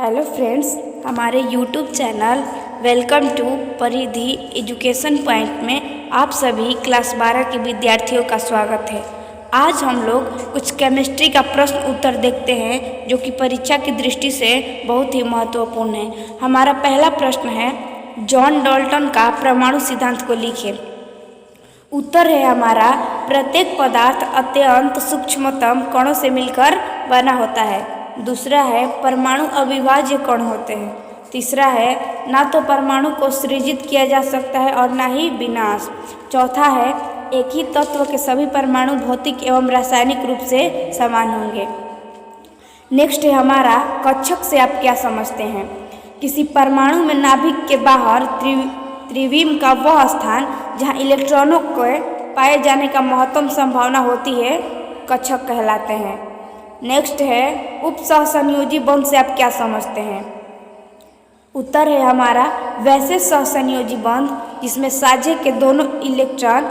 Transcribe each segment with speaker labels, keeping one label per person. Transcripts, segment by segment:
Speaker 1: Hello friends, हमारे YouTube channel welcome to परिधि education point में आप सभी क्लास 12 के विद्यार्थियों का स्वागत है। आज हम लोग कुछ केमिस्ट्री का प्रश्न उत्तर देखते हैं जो कि परीक्षा की दृष्टि से बहुत ही महत्वपूर्ण है। हमारा पहला प्रश्न है, जॉन डाल्टन का परमाणु सिद्धांत को लिखें। उत्तर है हमारा, प्रत्येक पदार्थ अत्यंत सूक्ष्मतम कणों से मिलकर बना होता है। दूसरा है, परमाणु अविभाज्य कण होते हैं। तीसरा है, ना तो परमाणु को सृजित किया जा सकता है और ना ही विनाश। चौथा है, एक ही तत्व के सभी परमाणु भौतिक एवं रासायनिक रूप से समान होंगे। नेक्स्ट है हमारा, कक्षक से आप क्या समझते हैं? किसी परमाणु में नाभिक के बाहर त्रिविम का वह स्थान जहाँ इलेक्ट्रॉनों के पाए जाने का महत्तम संभावना होती है, कक्षक कहलाते हैं। नेक्स्ट है, उपसहसंयोजी बंध से आप क्या समझते हैं? उत्तर है हमारा, वैसे सहसंयोजी बंध जिसमें साझे के दोनों इलेक्ट्रॉन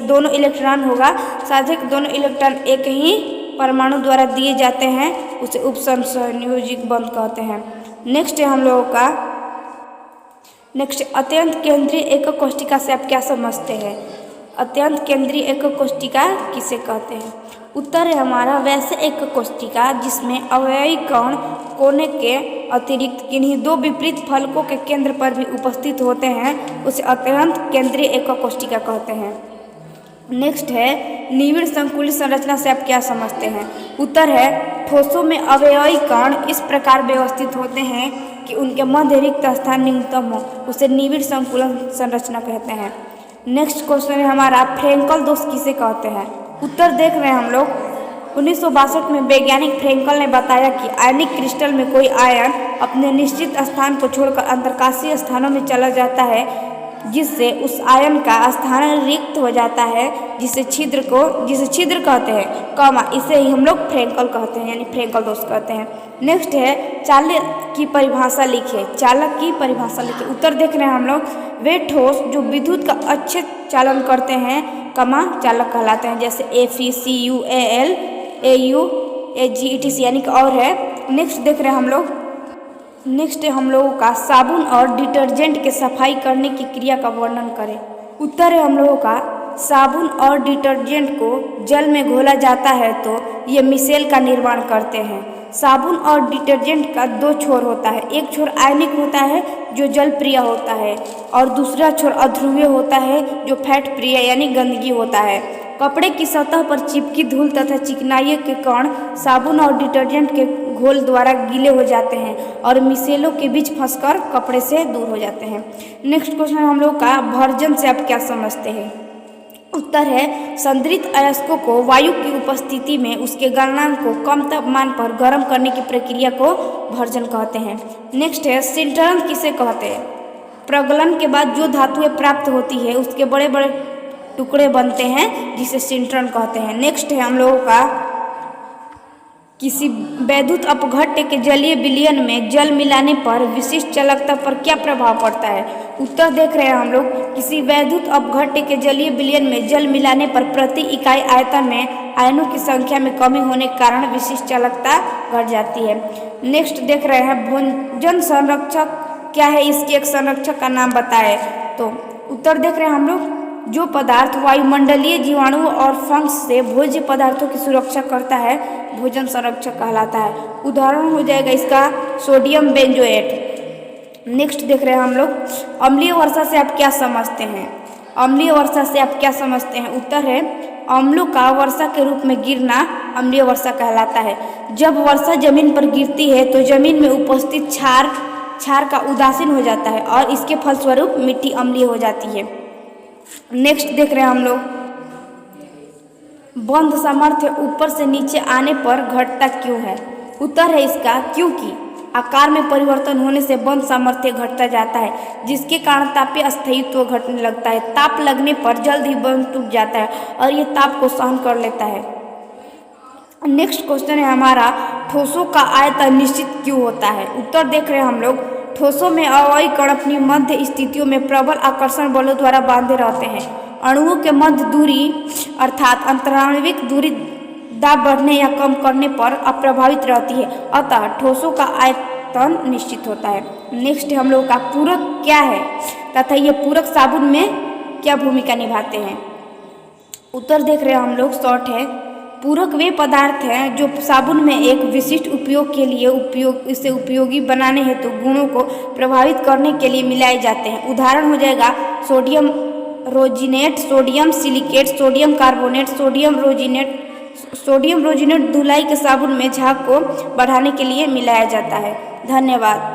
Speaker 1: दोनों इलेक्ट्रॉन होगा, साझे के दोनों इलेक्ट्रॉन एक ही परमाणु द्वारा दिए जाते हैं, उसे उपसहसंयोजी बंध कहते हैं। नेक्स्ट है हम लोगों का अत्यंत केंद्रीय एकक कोष्ठिका से आप क्या समझते हैं? अत्यंत केंद्रीय एकक कोष्ठिका किसे कहते हैं? उत्तर है हमारा, वैसे एकक कोष्ठिका जिसमें अवयवी कण कोने के अतिरिक्त किन्हीं दो विपरीत फलकों के केंद्र पर भी उपस्थित होते हैं, उसे अत्यंत केंद्रीय एकक कोष्ठिका कहते हैं। नेक्स्ट है, निविड़ संकुलित संरचना से आप क्या समझते हैं? उत्तर है, ठोसों में अवयवी कण इस प्रकार व्यवस्थित होते हैं कि उनके मध्य रिक्त स्थान न्यूनतम हो, उसे निविड़ संकुलन संरचना कहते हैं। नेक्स्ट क्वेश्चन है हमारा, फ्रेंकल दोष किसे कहते हैं? उत्तर देख रहे हैं हम लोग, 1962 में वैज्ञानिक फ्रेंकल ने बताया कि आयनिक क्रिस्टल में कोई आयन अपने निश्चित स्थान को छोड़कर अंतरकाशीय स्थानों में चला जाता है, जिससे उस आयन का स्थान रिक्त हो जाता है, जिसे छिद्र कहते हैं, इसे ही हम लोग फ्रेंकल कहते हैं, यानी फ्रेंकल दोष कहते हैं। नेक्स्ट है, चालक की परिभाषा लिखे। उत्तर देख रहे हैं हम लोग, वे ठोस जो विद्युत का अच्छे चालन करते हैं, चालक कहलाते हैं, जैसे FeCuAl AU AgEt यानी कि और है। नेक्स्ट देख रहे हैं हम लोगों का, साबुन और डिटर्जेंट के सफाई करने की क्रिया का वर्णन करें। उत्तर है हम लोगों का, साबुन और डिटर्जेंट को जल में घोला जाता है तो ये मिसेल का निर्माण करते हैं। साबुन और डिटर्जेंट का दो छोर होता है, एक छोर आयनिक होता है जो जल प्रिय होता है, और दूसरा छोर अध्रुवीय होता है जो फैट प्रिय यानी गंदगी होता है। कपड़े की सतह पर चिपकी धूल तथा चिकनाई के कण साबुन और डिटर्जेंट के घोल द्वारा गीले हो जाते हैं और मिसेलों के बीच फंसकर कपड़े से दूर हो जाते हैं। नेक्स्ट क्वेश्चन हम लोग का, भर्जन से आप क्या समझते हैं? उत्तर है, संतृप्त अयस्कों को वायु की उपस्थिति में उसके गलनांक को कम तापमान पर गर्म करने की प्रक्रिया को भर्जन कहते हैं। नेक्स्ट है, सिंटरण किसे कहते हैं? प्रगलन के बाद जो धातुएं प्राप्त होती है उसके बड़े बड़े टुकड़े बनते हैं, जिसे सिंटरण कहते हैं। नेक्स्ट है हम लोगों का, किसी वैद्युत अपघट्य के जलीय विलयन में जल मिलाने पर विशिष्ट चालकता पर क्या प्रभाव पड़ता है? उत्तर देख रहे हैं हम लोग, किसी वैद्युत अपघट्य के जलीय विलयन में जल मिलाने पर प्रति इकाई आयतन में आयनों की संख्या में कमी होने के कारण विशिष्ट चालकता घट जाती है। नेक्स्ट देख रहे हैं, भोजन संरक्षक क्या है? इसके एक संरक्षक का नाम बताएं। तो उत्तर देख रहे हैं हम लोग, जो पदार्थ वायुमंडलीय जीवाणुओं और फंगस से भोज्य पदार्थों की सुरक्षा करता है, भोजन संरक्षक कहलाता है। उदाहरण हो जाएगा इसका सोडियम बेंजोएट। नेक्स्ट देख रहे हैं हम लोग, अम्लीय वर्षा से आप क्या समझते हैं? उत्तर है, अम्लों का वर्षा के रूप में गिरना अम्लीय वर्षा कहलाता है। जब वर्षा जमीन पर गिरती है तो जमीन में उपस्थित क्षार का उदासीन हो जाता है और इसके फलस्वरूप मिट्टी अम्लीय हो जाती है। नेक्स्ट देख रहे हैं हम लोग, बंध सामर्थ्य ऊपर से नीचे आने पर घटता क्यों है? उत्तर है इसका, क्योंकि आकार में परिवर्तन होने से बंध सामर्थ्य घटता जाता है, जिसके कारण तापीय स्थायित्व घटने लगता है। ताप लगने पर जल्द ही बंध टूट जाता है और ये ताप को सहन कर लेता है। नेक्स्ट क्वेश्चन है हमारा, ठोसों का आयतन निश्चित क्यों होता है? उत्तर देख रहे हैं हम लोग, ठोसों में अवयवी कण अपनी मध्य स्थितियों में प्रबल आकर्षण बलों द्वारा बांधे रहते हैं। अणुओं के मध्य दूरी अर्थात अंतराणविक दूरी दाब बढ़ने या कम करने पर अप्रभावित रहती है, अतः ठोसों का आयतन निश्चित होता है। नेक्स्ट हम लोग का पूरक क्या है तथा ये पूरक साबुन में क्या भूमिका निभाते हैं। उत्तर देख रहे हैं हम लोग, शॉर्ट है। पूरक वे पदार्थ हैं जो साबुन में एक विशिष्ट उपयोग के लिए इसे उपयोगी बनाने हेतु गुणों को प्रभावित करने के लिए मिलाए जाते हैं। उदाहरण हो जाएगा sodium rosinate, sodium silicate, sodium carbonate, sodium rosinate धुलाई के साबुन में झाग को बढ़ाने के लिए मिलाया जाता है। धन्यवाद।